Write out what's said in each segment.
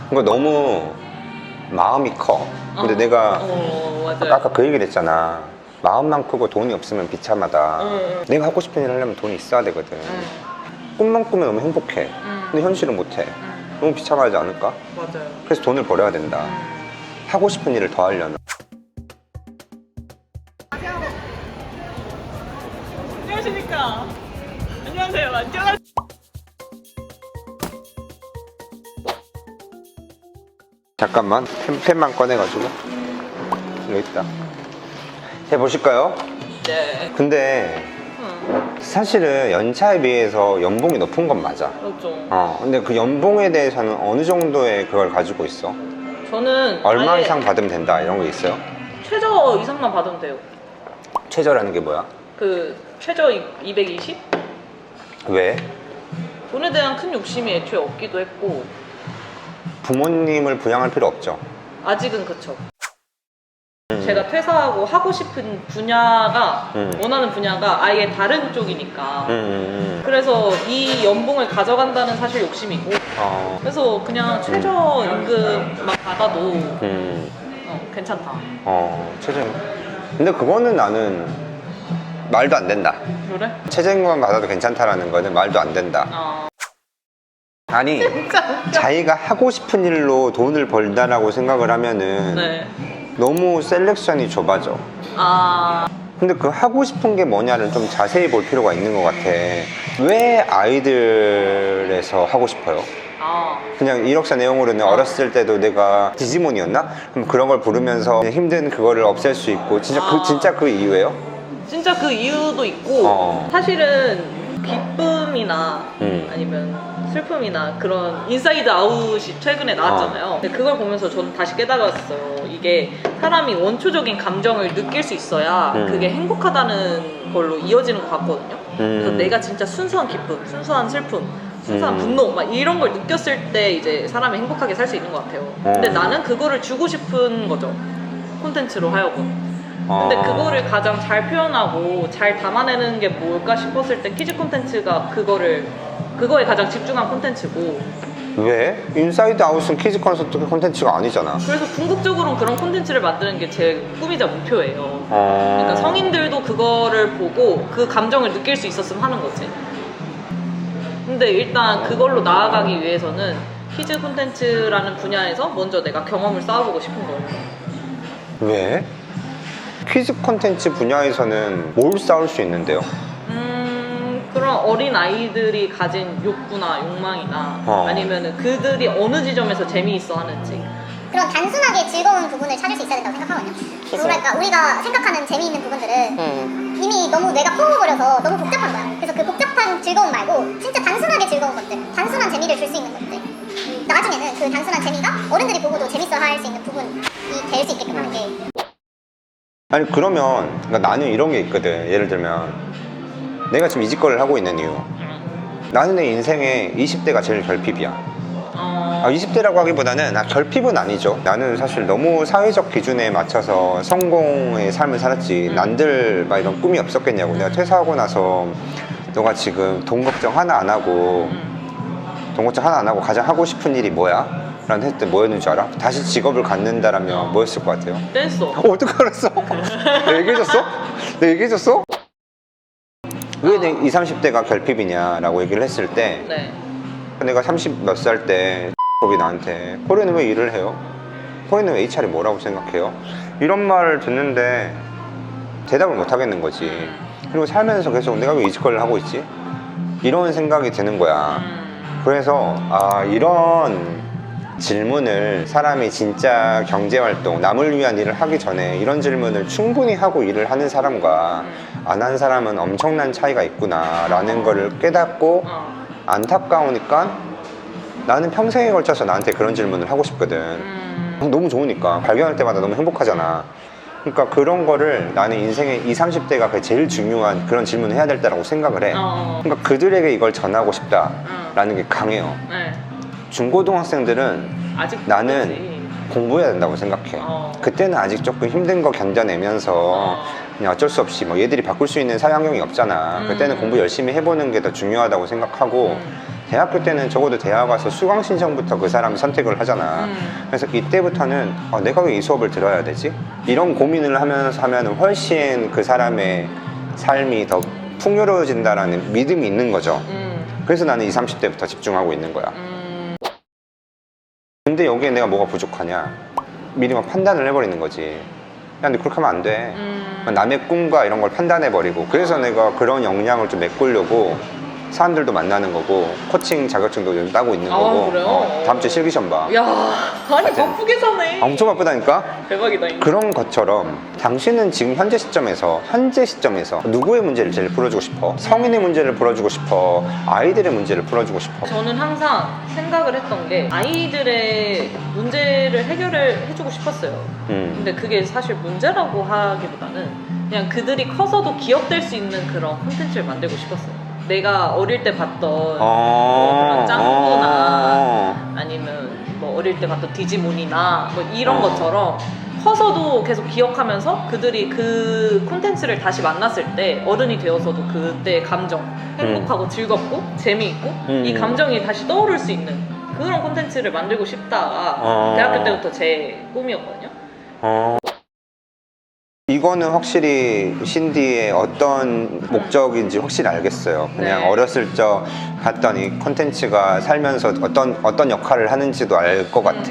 그러니까 너무 마음이 커. 근데 내가 맞아요. 아까 그 얘기를 했잖아. 마음만 크고 돈이 없으면 비참하다. 내가 하고 싶은 일 하려면 돈이 있어야 되거든. 꿈만 꾸면 너무 행복해. 근데 현실은 못해. 너무 비참하지 않을까? 맞아요. 그래서 돈을 벌어야 된다. 하고 싶은 일을 더 하려면. 안녕하십니까. 안녕하세요. 안녕하세요. 잠깐만 펜만 꺼내가지고 여기 있다. 해보실까요? 네. 근데 사실은 연차에 비해서 연봉이 높은 건 맞아. 그렇죠. 근데 그 연봉에 대해서는 어느 정도의 그걸 가지고 있어? 저는 얼마 아예 이상 받으면 된다 이런 거 있어요? 최저 이상만 받으면 돼요. 최저라는 게 뭐야? 그 최저 220? 왜? 돈에 대한 큰 욕심이 애초에 없기도 했고 부모님을 부양할 필요 없죠. 아직은 그쵸. 제가 퇴사하고 하고 싶은 분야가 원하는 분야가 아예 다른 쪽이니까 그래서 이 연봉을 가져간다는 사실 욕심이고 그래서 그냥 최저 임금만 받아도 괜찮다. 최저. 근데 그거는 나는 말도 안 된다. 그래? 최저임금만 받아도 괜찮다라는 거는 말도 안 된다. 아니 자기가 하고 싶은 일로 돈을 벌다라고 생각을 하면은 네. 너무 셀렉션이 좁아져. 근데 그 하고 싶은 게 뭐냐를 좀 자세히 볼 필요가 있는 것 같아. 왜 아이들에서 하고 싶어요? 그냥 이력서 내용으로는 어렸을 때도 내가 디지몬이었나? 그럼 그런 걸 부르면서 힘든 그거를 없앨 수 있고 진짜 그 이유예요? 진짜 그 이유도 있고 사실은 기쁨이나 아니면 슬픔이나 그런 인사이드 아웃이 최근에 나왔잖아요. 근데 그걸 보면서 저는 다시 깨달았어요. 이게 사람이 원초적인 감정을 느낄 수 있어야 그게 행복하다는 걸로 이어지는 것 같거든요. 그래서 내가 진짜 순수한 기쁨, 순수한 슬픔, 순수한 분노 막 이런 걸 느꼈을 때 이제 사람이 행복하게 살 수 있는 것 같아요. 근데 나는 그거를 주고 싶은 거죠. 콘텐츠로 하여금. 근데 그거를 가장 잘 표현하고 잘 담아내는 게 뭘까 싶었을 때 키즈 콘텐츠가 그거에 가장 집중한 콘텐츠고. 왜? 인사이드 아웃은 키즈 콘서트 콘텐츠가 아니잖아. 그래서 궁극적으로는 그런 콘텐츠를 만드는 게 제 꿈이자 목표예요. 그러니까 성인들도 그거를 보고 그 감정을 느낄 수 있었으면 하는 거지. 근데 일단 그걸로 나아가기 위해서는 키즈 콘텐츠라는 분야에서 먼저 내가 경험을 쌓아보고 싶은 거예요. 왜? 퀴즈 콘텐츠 분야에서는 뭘 쌓을 수 있는데요? 그런 어린 아이들이 가진 욕구나 욕망이나 아니면은 그들이 어느 지점에서 재미있어 하는지 그런 단순하게 즐거운 부분을 찾을 수 있어야 된다고 생각하거든요. 뭐랄까 우리가 생각하는 재미있는 부분들은 이미 너무 뇌가 커버려서 너무 복잡한 거야. 그래서 그 복잡한 즐거움 말고 진짜 단순하게 즐거운 것들, 단순한 재미를 줄 수 있는 것들, 나중에는 그 단순한 재미가 어른들이 보고도 재밌어 할 수 있는 부분이 될 수 있게끔 하는 게. 아니 그러면 그러니까 나는 이런 게 있거든. 예를 들면 내가 지금 이직거리를 하고 있는 이유, 나는 내 인생에 20대가 제일 결핍이야. 20대라고 하기보다는 결핍은 아니죠. 나는 사실 너무 사회적 기준에 맞춰서 성공의 삶을 살았지 남들 막 이런 꿈이 없었겠냐고. 내가 퇴사하고 나서 너가 지금 돈 걱정 하나 안 하고 가장 하고 싶은 일이 뭐야? 라는 했을 때 뭐였는 줄 알아? 다시 직업을 갖는다라면 뭐였을 것 같아요? 댄서. 어떻게 알았어? 내가 얘기해줬어? 내가 얘기해줬어? 왜 내 20, 30대가 결핍이냐라고 얘기를 했을 때 내가 30 몇 살 때 X업이 나한테 코리는 왜 일을 해요? 코리는 왜 HR이 뭐라고 생각해요? 이런 말을 듣는데 대답을 못 하겠는 거지. 그리고 살면서 계속 내가 왜 이직거리를 하고 있지? 이런 생각이 드는 거야. 그래서 이런 질문을 사람이 진짜 경제활동, 남을 위한 일을 하기 전에 이런 질문을 충분히 하고 일을 하는 사람과 안 한 사람은 엄청난 차이가 있구나 라는 거를 깨닫고 안타까우니까 나는 평생에 걸쳐서 나한테 그런 질문을 하고 싶거든. 너무 좋으니까 발견할 때마다 너무 행복하잖아. 그러니까 그런 거를 나는 인생의 20, 30대가 제일 중요한 그런 질문을 해야 될 때라고 생각을 해. 그러니까 그들에게 이걸 전하고 싶다라는 게 강해요. 중고등학생들은 아직 나는 그렇지. 공부해야 된다고 생각해. 그때는 아직 조금 힘든 거 견뎌내면서 그냥 어쩔 수 없이 얘들이 바꿀 수 있는 사회 환경이 없잖아. 그때는 공부 열심히 해보는 게 더 중요하다고 생각하고 대학교 때는 적어도 대학 와서 수강 신청부터 그 사람이 선택을 하잖아. 그래서 이때부터는 내가 왜 이 수업을 들어야 되지? 이런 고민을 하면서 하면 훨씬 그 사람의 삶이 더 풍요로워진다라는 믿음이 있는 거죠. 그래서 나는 20, 30대부터 집중하고 있는 거야. 근데 여기에 내가 뭐가 부족하냐? 미리 막 판단을 해버리는 거지. 야, 근데 그렇게 하면 안 돼. 남의 꿈과 이런 걸 판단해버리고. 그래서 내가 그런 역량을 좀 메꾸려고 사람들도 만나는 거고, 코칭 자격증도 요즘 따고 있는 거고. 그래요? 다음 주에 실기 시험 봐. 야, 아니 바쁘게 사네. 엄청 바쁘다니까? 대박이다. 이거. 그런 것처럼 당신은 지금 현재 시점에서 누구의 문제를 제일 풀어주고 싶어? 성인의 문제를 풀어주고 싶어? 아이들의 문제를 풀어주고 싶어? 저는 항상 생각을 했던 게 아이들의 문제를 해결을 해주고 싶었어요. 근데 그게 사실 문제라고 하기보다는 그냥 그들이 커서도 기억될 수 있는 그런 콘텐츠를 만들고 싶었어요. 내가 어릴 때 봤던 뭐 그런 짱구나 아니면 뭐 어릴 때 봤던 디지몬이나 뭐 이런 것처럼 커서도 계속 기억하면서 그들이 그 콘텐츠를 다시 만났을 때 어른이 되어서도 그때의 감정, 행복하고 즐겁고 재미있고 이 감정이 다시 떠오를 수 있는 그런 콘텐츠를 만들고 싶다가 대학교 때부터 제 꿈이었거든요. 이거는 확실히 신디의 어떤 목적인지 확실히 알겠어요. 그냥 네. 어렸을 적 봤던 이 컨텐츠가 살면서 어떤 역할을 하는지도 알 것 같아.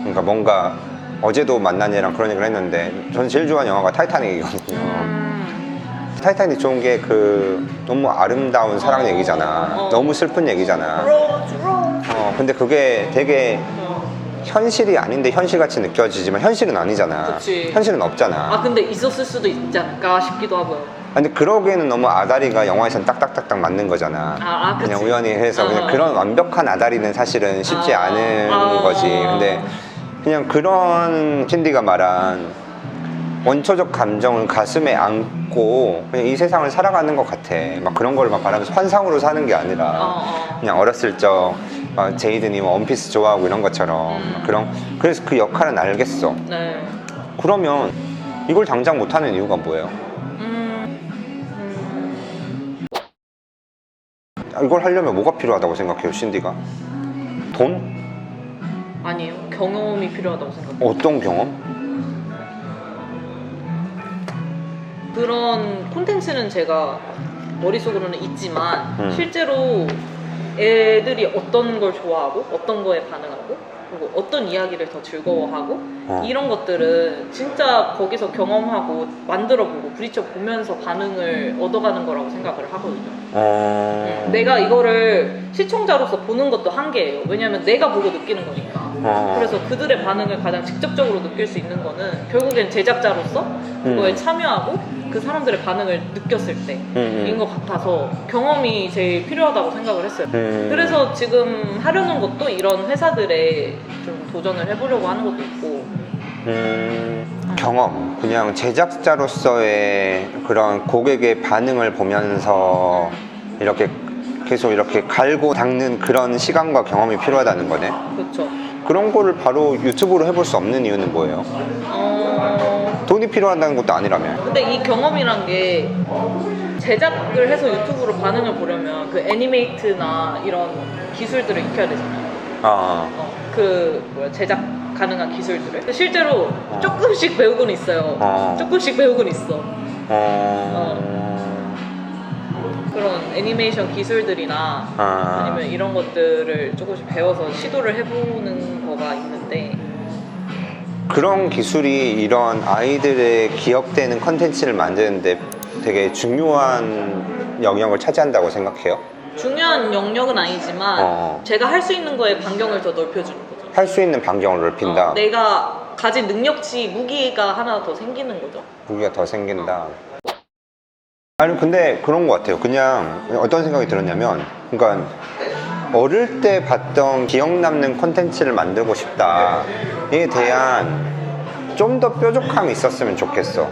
그러니까 뭔가 어제도 만난 애랑 그런 얘기를 했는데 저는 제일 좋아하는 영화가 타이타닉이거든요. 타이타닉 좋은 게 너무 아름다운 사랑 얘기잖아. 너무 슬픈 얘기잖아. 근데 그게 되게 현실이 아닌데 현실같이 느껴지지만 현실은 아니잖아. 그치. 현실은 없잖아. 근데 있었을 수도 있지 않을까 싶기도 하고요. 근데 그러기에는 너무 아다리가 영화에선 딱딱딱딱 맞는 거잖아. 그치. 그냥 우연히 해서 그냥 그런 완벽한 아다리는 사실은 쉽지 않은 거지. 근데 그냥 그런 신디가 말한 원초적 감정을 가슴에 안고 그냥 이 세상을 살아가는 것 같아. 막 그런 걸 막 바라면서 환상으로 사는 게 아니라 그냥 어렸을 적 제이든이 원피스 좋아하고 이런 것처럼 그래서 그 역할은 알겠어. 네. 그러면 이걸 당장 못하는 이유가 뭐예요? 이걸 하려면 뭐가 필요하다고 생각해요, 신디가? 돈? 아니에요. 경험이 필요하다고 생각해요. 어떤 경험? 그런 콘텐츠는 제가 머릿속으로는 있지만 실제로 애들이 어떤 걸 좋아하고 어떤 거에 반응하고 그리고 어떤 이야기를 더 즐거워하고 이런 것들은 진짜 거기서 경험하고 만들어보고 부딪혀보면서 반응을 얻어가는 거라고 생각을 하거든요. 내가 이거를 시청자로서 보는 것도 한계예요. 왜냐면 내가 보고 느끼는 거니까. 그래서 그들의 반응을 가장 직접적으로 느낄 수 있는 거는 결국엔 제작자로서 그거에 참여하고 그 사람들의 반응을 느꼈을 때인 것 같아서 경험이 제일 필요하다고 생각을 했어요. 그래서 지금 하려는 것도 이런 회사들에 좀 도전을 해보려고 하는 것도 있고 경험, 그냥 제작자로서의 그런 고객의 반응을 보면서 이렇게 계속 이렇게 갈고 닦는 그런 시간과 경험이 필요하다는 거네. 그렇죠. 그런 거를 바로 유튜브로 해볼 수 없는 이유는 뭐예요? 돈이 필요하다는 것도 아니라면. 근데 이 경험이란 게 제작을 해서 유튜브로 반응을 보려면 그 애니메이트나 이런 기술들을 익혀야 되잖아요. 제작 가능한 기술들을 실제로 조금씩 배우곤 있어요. 조금씩 배우곤 있어. 그런 애니메이션 기술들이나 아니면 이런 것들을 조금씩 배워서 시도를 해보는 거가 있는데 그런 기술이 이런 아이들의 기억되는 컨텐츠를 만드는데 되게 중요한 영역을 차지한다고 생각해요? 중요한 영역은 아니지만 제가 할 수 있는 거에 반경을 더 넓혀주는 거죠. 할 수 있는 반경을 넓힌다? 내가 가진 능력치 무기가 하나 더 생기는 거죠. 무기가 더 생긴다. 아니 근데 그런 것 같아요. 그냥 어떤 생각이 들었냐면 그러니까 어릴 때 봤던 기억 남는 콘텐츠를 만들고 싶다에 대한 좀 더 뾰족함이 있었으면 좋겠어.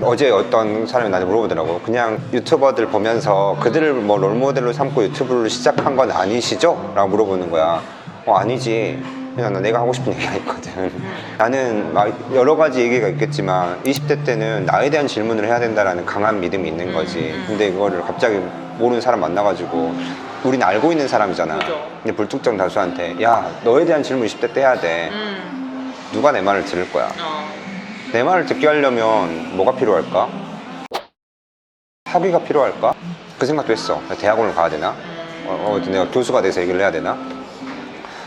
어제 어떤 사람이 나한테 물어보더라고. 그냥 유튜버들 보면서 그들을 뭐 롤모델로 삼고 유튜브를 시작한 건 아니시죠? 라고 물어보는 거야. 아니지. 그냥 내가 하고 싶은 얘기가 있거든. 나는 막 여러 가지 얘기가 있겠지만 20대 때는 나에 대한 질문을 해야 된다라는 강한 믿음이 있는 거지. 근데 그거를 갑자기 모르는 사람 만나가지고 우린 알고 있는 사람이잖아. 그죠. 근데 불특정 다수한테 야 너에 대한 질문 20대 때 해야 돼. 누가 내 말을 들을 거야. 내 말을 듣게 하려면 뭐가 필요할까? 학위가 필요할까? 그 생각도 했어. 대학원을 가야 되나? 내가 교수가 돼서 얘기를 해야 되나?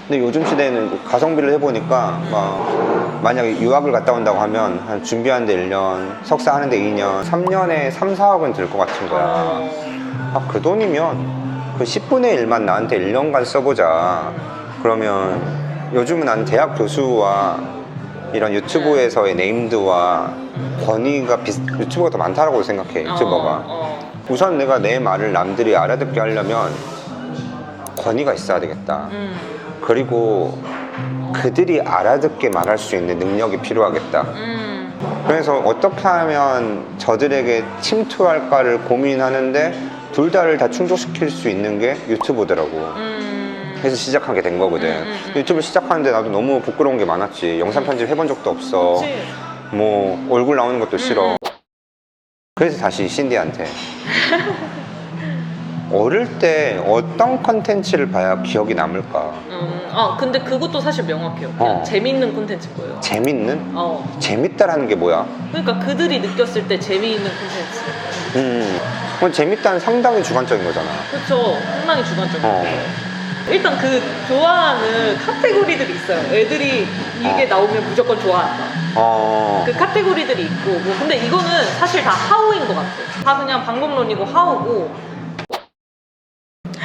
근데 요즘 시대에는 가성비를 해보니까 막 만약에 유학을 갔다 온다고 하면 한 준비하는데 1년, 석사 하는데 2년, 3년에 3, 4억은 들 것 같은 거야. 아, 그 돈이면 그 10분의 1만 나한테 1년간 써보자. 그러면 요즘은 난 대학 교수와 이런 유튜브에서의 네임드와 권위가 유튜버가 더 많다고 생각해. 유튜버가 우선 내가 내 말을 남들이 알아듣게 하려면 권위가 있어야 되겠다. 그리고 그들이 알아듣게 말할 수 있는 능력이 필요하겠다. 그래서 어떻게 하면 저들에게 침투할까를 고민하는데 둘 다를 다 충족시킬 수 있는 게 유튜브더라고. 그래서 시작하게 된 거거든. 유튜브 시작하는데 나도 너무 부끄러운 게 많았지. 영상 편집 해본 적도 없어. 그치. 뭐 얼굴 나오는 것도 싫어. 그래서 다시 신디한테 어릴 때 어떤 컨텐츠를 봐야 기억이 남을까? 근데 그것도 사실 명확해요. 그냥 재밌는 콘텐츠인 거예요. 재밌는? 재밌다라는 게 뭐야? 그러니까 그들이 느꼈을 때 재미있는 콘텐츠. 그건 재밌다는 상당히 주관적인 거잖아. 그쵸. 상당히 주관적인 거예요. 일단 그 좋아하는 카테고리들이 있어요. 애들이 이게 나오면 무조건 좋아한다. 그 카테고리들이 있고 뭐 근데 이거는 사실 다 하우인 것 같아요. 다 그냥 방법론이고 하우고.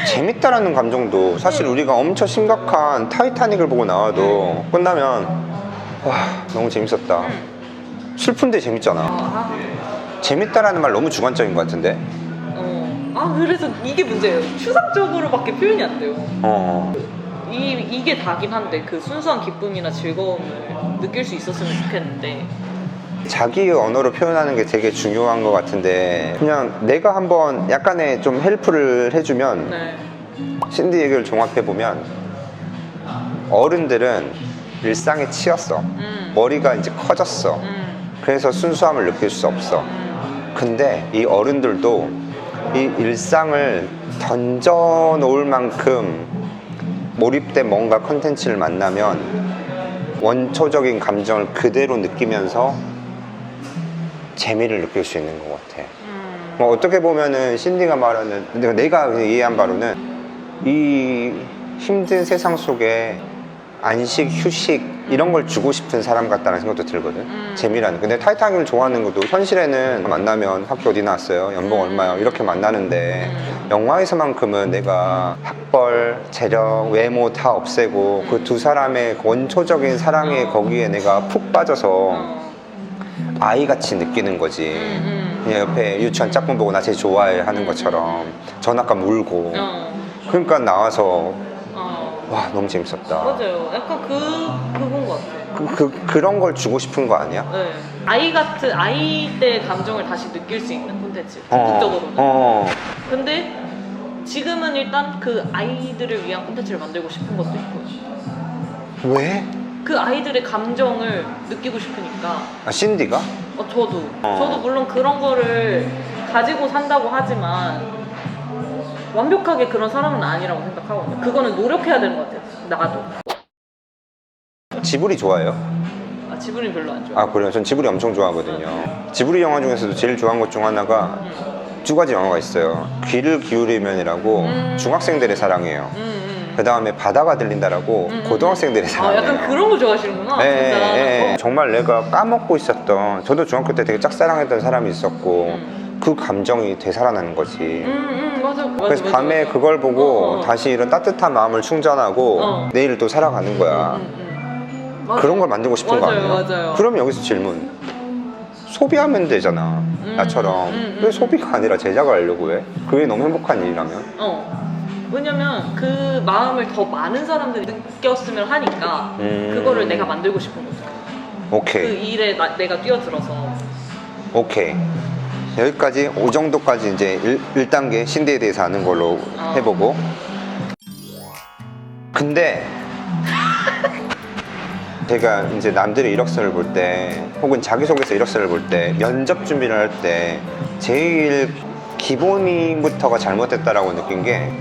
재밌다라는 감정도 사실 우리가 엄청 심각한 타이타닉을 보고 나와도 끝나면 와 너무 재밌었다. 슬픈데 재밌잖아. 재밌다라는 말 너무 주관적인 것 같은데. 그래서 이게 문제예요. 추상적으로밖에 표현이 안 돼요. 이게 다긴 한데 그 순수한 기쁨이나 즐거움을 느낄 수 있었으면 좋겠는데. 자기 언어로 표현하는 게 되게 중요한 것 같은데 그냥 내가 한번 약간의 좀 헬프를 해주면 신디 얘기를 종합해보면 어른들은 일상에 치였어. 머리가 이제 커졌어. 그래서 순수함을 느낄 수 없어. 근데 이 어른들도 이 일상을 던져놓을 만큼 몰입된 뭔가 컨텐츠를 만나면 원초적인 감정을 그대로 느끼면서 재미를 느낄 수 있는 것 같아. 뭐 어떻게 보면은 신디가 말하는 내가 이해한 바로는 이 힘든 세상 속에 안식, 휴식 이런 걸 주고 싶은 사람 같다는 생각도 들거든. 재미라는. 근데 타이타닉을 좋아하는 것도 현실에는 만나면 학교 어디 나왔어요? 연봉 얼마요? 이렇게 만나는데 영화에서만큼은 내가 학벌, 재력, 외모 다 없애고 그 두 사람의 원초적인 사랑에 거기에 내가 푹 빠져서 아이같이 느끼는 거지. 그냥 옆에 유치원 짝꿍 보고 나 쟤 좋아해 하는 것처럼 전학가 울고. 그러니까 나와서 와 너무 재밌었다. 맞아요. 약간 그건 것 같아요. 그런 걸 주고 싶은 거 아니야? 네. 아이 때 감정을 다시 느낄 수 있는 콘텐츠. 적극적으로는. 근데 지금은 일단 그 아이들을 위한 콘텐츠를 만들고 싶은 것도 있고요. 왜? 그 아이들의 감정을 느끼고 싶으니까. 아 신디가? 저도 물론 그런 거를 가지고 산다고 하지만 완벽하게 그런 사람은 아니라고 생각하거든요. 그거는 노력해야 되는 것 같아요. 나도. 지브리 좋아해요? 지브리는 별로 안 좋아해요. 그래요? 전 지브리 엄청 좋아하거든요. 지브리 영화 중에서도 제일 좋아하는 것 중 하나가 두 가지 영화가 있어요. 귀를 기울이면이라고 중학생들의 사랑이에요. 그 다음에 바다가 들린다라고 고등학생들의 사랑이에요. 약간 그런 거 좋아하시는구나. 진짜. 정말 내가 까먹고 있었던, 저도 중학교 때 되게 짝사랑했던 사람이 있었고 그 감정이 되살아나는 거지. 맞아. 그래서 밤에 그걸 보고 다시 이런 따뜻한 마음을 충전하고 내일 또 살아가는 거야. 그런 걸 만들고 싶은 거 아니에요? 맞아요. 그럼 여기서 질문. 소비하면 되잖아. 나처럼. 왜 소비가 아니라 제작을 하려고 해? 그게 너무 행복한 일이라면? 왜냐면 그 마음을 더 많은 사람들이 느꼈으면 하니까 그거를 내가 만들고 싶은 거죠. 오케이. 그 일에 내가 뛰어들어서. 오케이. 여기까지, 이 정도까지 이제 1단계 신디에 대해서 아는 걸로 해보고. 근데 제가 이제 남들의 이력서를 볼 때 혹은 자기소개서 이력서를 볼 때 면접 준비를 할 때 제일 기본부터가 잘못됐다라고 느낀 게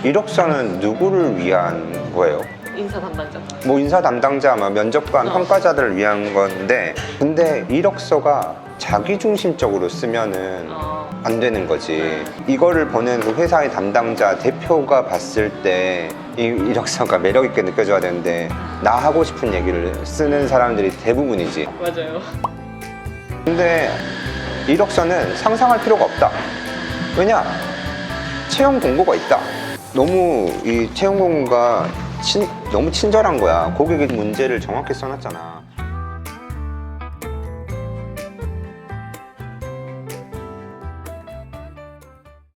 이력서는 누구를 위한 거예요? 인사 담당자. 뭐 인사 담당자, 면접관, 평가자들을 위한 건데, 근데 이력서가 자기중심적으로 쓰면은 안 되는 거지. 이거를 보는 그 회사의 담당자, 대표가 봤을 때 이 이력서가 매력 있게 느껴져야 되는데 나 하고 싶은 얘기를 쓰는 사람들이 대부분이지. 맞아요. 근데 이력서는 상상할 필요가 없다. 왜냐? 채용 공고가 있다. 너무 이 채용 공고가 너무 친절한 거야. 고객의 문제를 정확히 써놨잖아.